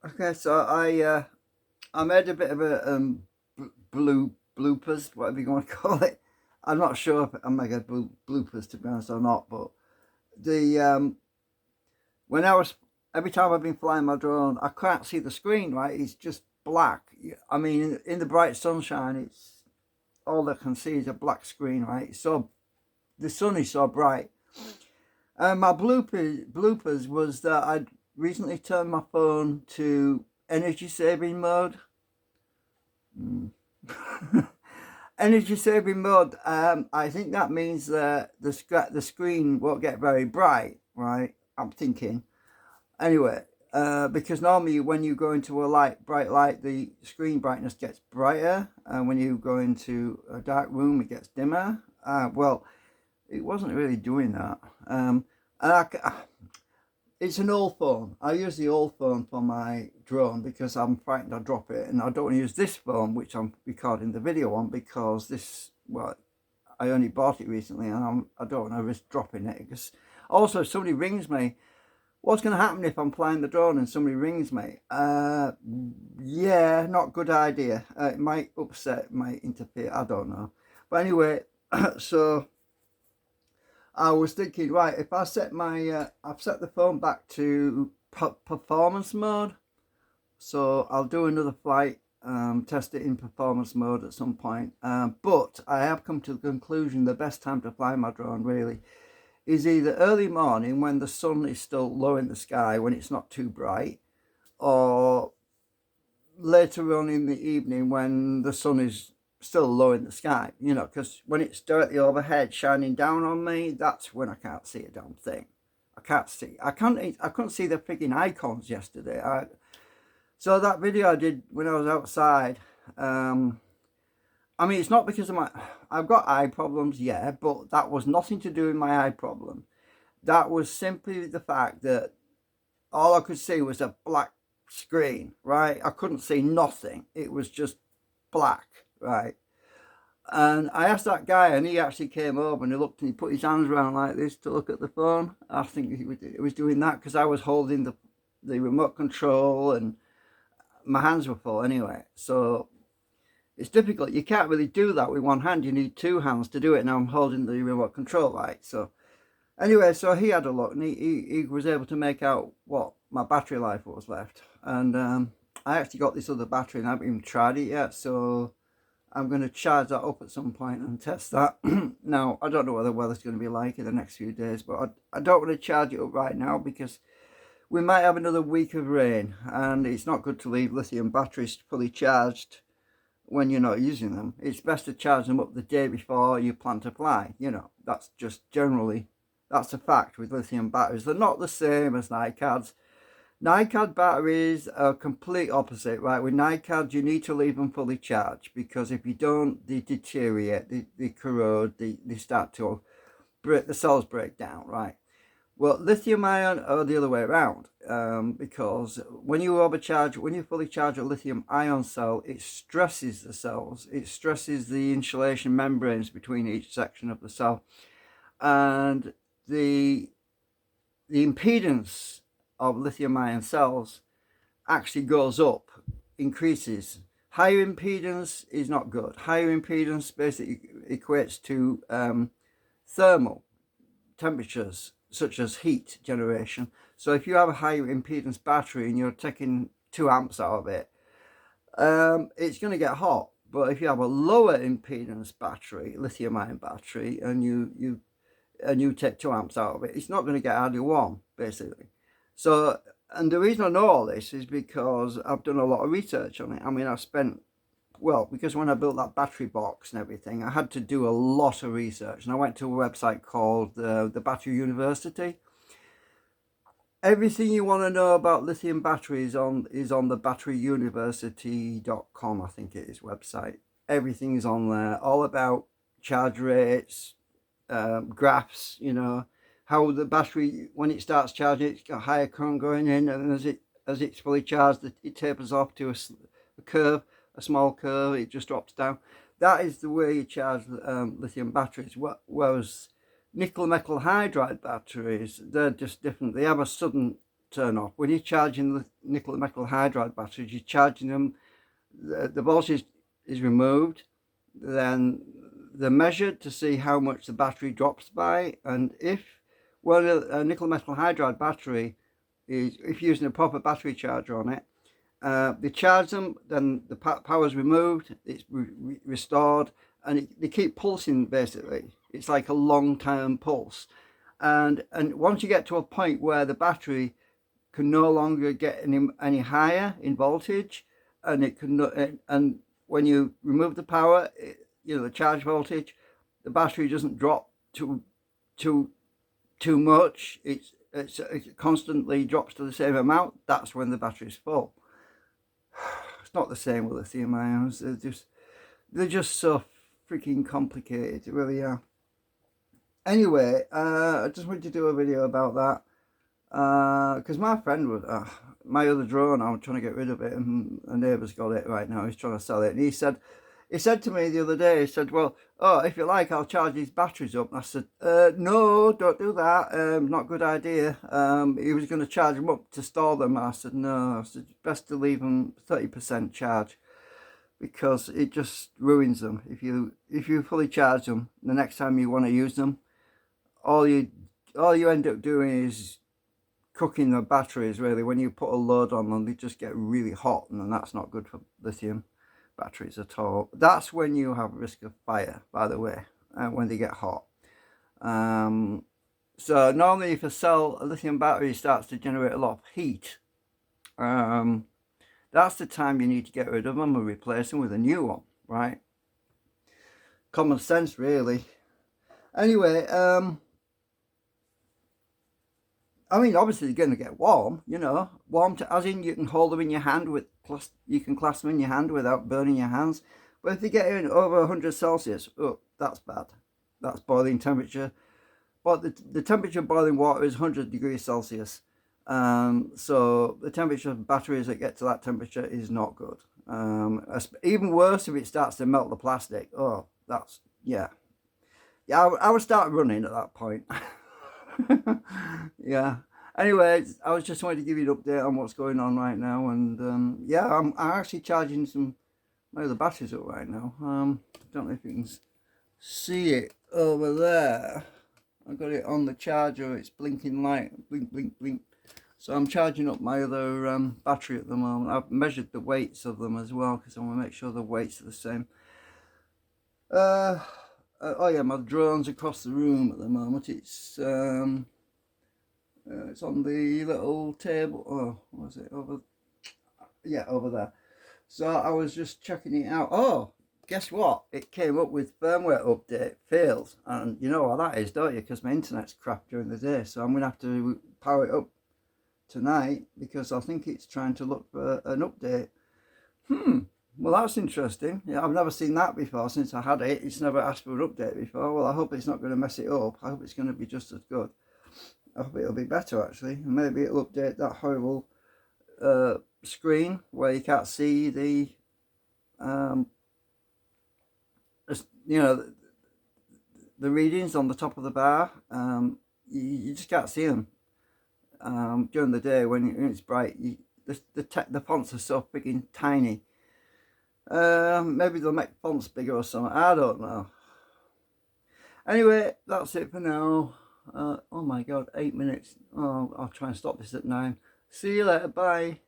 Okay, so I made a bit of a bloopers, whatever you want to call it. I'm not sure if I'm making bloopers to be honest or not, but the when I was every time I've been flying my drone, I can't see the screen. Right, it's just black. I mean, in the bright sunshine, it's all I can see is a black screen. Right, so the sun is so bright. My bloopers was that I'd recently turned my phone to energy saving mode. Mm. Energy saving mode. I think that means that the screen won't get very bright, right? I'm thinking. Anyway, because normally when you go into a bright light, the screen brightness gets brighter, and when you go into a dark room, it gets dimmer. Well, it wasn't really doing that. And it's an old phone. I use the old phone for my drone because I'm frightened I'll drop it, and I don't want to use this phone which I'm recording the video on because I only bought it recently, and I don't want to risk dropping it. Because also, if somebody rings me, what's going to happen if I'm flying the drone and somebody rings me? Yeah, not good idea. It might upset, might interfere. I don't know. But anyway, so I was thinking, right, if I set I've set the phone back to performance mode, so I'll do another flight, test it in performance mode at some point. But I have come to the conclusion the best time to fly my drone really is either early morning when the sun is still low in the sky, when it's not too bright, or later on in the evening when the sun is still low in the sky, because when it's directly overhead shining down on me, that's when I can't see a damn thing. I couldn't see the freaking icons yesterday. So that video I did when I was outside, I mean, it's not because I've got eye problems, yeah, but that was nothing to do with my eye problem. That was simply the fact that all I could see was a black screen, right? I couldn't see nothing. It was just black, right? And I asked that guy, and he actually came over and he looked and he put his hands around like this to look at the phone. I think he was doing that because I was holding the remote control and my hands were full anyway. So it's difficult. You can't really do that with one hand. You need two hands to do it. Now I'm holding the remote control, right? So anyway, so he had a look and he was able to make out what my battery life was left. And I actually got this other battery and I haven't even tried it yet. So I'm going to charge that up at some point and test that. Now, I don't know what the weather's going to be like in the next few days, but I don't want to charge it up right now because we might have another week of rain, and it's not good to leave lithium batteries fully charged when you're not using them. It's best to charge them up the day before you plan to fly. That's just generally, that's a fact with lithium batteries. They're not the same as NiCads. NiCad batteries are complete opposite, right? With NiCads, you need to leave them fully charged because if you don't, they deteriorate, they corrode, they start to break, the cells break down, right? Well, lithium ion are the other way around because when you fully charge a lithium ion cell, it stresses the cells. It stresses the insulation membranes between each section of the cell, and the impedance of lithium ion cells actually goes up, increases. Higher impedance is not good. Higher impedance basically equates to thermal temperatures such as heat generation. So if you have a higher impedance battery and you're taking 2 amps out of it, it's going to get hot. But if you have a lower impedance battery, lithium ion battery, and you take 2 amps out of it, it's not going to get hardly warm, basically. So, and the reason I know all this is because I've done a lot of research on it. I mean, because when I built that battery box and everything, I had to do a lot of research. And I went to a website called the Battery University. Everything you want to know about lithium batteries is on the batteryuniversity.com, I think it is, website. Everything is on there, all about charge rates, graphs, how the battery, when it starts charging, it's got higher current going in, and as it's fully charged, it tapers off to a curve, a small curve, it just drops down. That is the way you charge lithium batteries. Whereas nickel metal hydride batteries, they're just different. They have a sudden turn off. When you're charging the nickel metal hydride batteries, you're charging them, the voltage is removed, then they're measured to see how much the battery drops by, and if, well, a nickel metal hydride battery is, if you're using a proper battery charger on it, they charge them, then the power is removed, it's restored, and they keep pulsing basically. It's like a long-term pulse. And once you get to a point where the battery can no longer get any higher in voltage, and it can, and when you remove the power, the charge voltage, the battery doesn't drop too much. It constantly drops to the same amount. That's when the battery's full. It's not the same with lithium ions. They're just so freaking complicated. They really are. Anyway, I just wanted to do a video about that because my friend was my other drone. I'm trying to get rid of it, and a neighbour's got it right now. He's trying to sell it, and he said to me the other day, he said, well, oh, if you like, I'll charge these batteries up. And I said, no, don't do that. Not a good idea. He was going to charge them up to store them. And I said, no. I said, best to leave them 30% charge, because it just ruins them. If you fully charge them, the next time you want to use them, all you end up doing is cooking the batteries, really. When you put a load on them, they just get really hot, and that's not good for lithium batteries at all. That's when you have risk of fire, by the way, when they get hot. So normally if a lithium battery starts to generate a lot of heat, that's the time you need to get rid of them and replace them with a new one, right? Common sense, really. Anyway, I mean, obviously they're going to get warm, warm as in you can hold them in your hand you can clasp them in your hand without burning your hands. But if they get in over 100 Celsius, oh, that's bad. That's boiling temperature. But the temperature of boiling water is 100 degrees Celsius. So the temperature of batteries that get to that temperature is not good. Even worse if it starts to melt the plastic. Oh, that's, yeah. Yeah, I would start running at that point. Yeah. Anyway, I was just wanting to give you an update on what's going on right now, and yeah, I'm actually charging my other batteries up right now. I don't know if you can see it over there. I got it on the charger. It's blinking light, blink, blink, blink. So I'm charging up my other battery at the moment. I've measured the weights of them as well, because I want to make sure the weights are the same. Oh yeah, my drone's across the room at the moment. It's on the little table. Oh, what was it? Over there. So I was just checking it out. Oh, guess what? It came up with firmware update failed. And you know what that is, don't you? Because my internet's crap during the day. So I'm going to have to power it up tonight, because I think it's trying to look for an update. Well, that's interesting. Yeah, I've never seen that before since I had it. It's never asked for an update before. Well, I hope it's not going to mess it up. I hope it's going to be just as good. I hope it'll be better, actually. Maybe it'll update that horrible screen where you can't see the the readings on the top of the bar. You just can't see them during the day when it's bright. The fonts are so freaking tiny. Maybe they'll make fonts bigger or something. I don't know. Anyway, that's it for now. Oh my god, 8 minutes. Oh, I'll try and stop this at 9. See you later. Bye.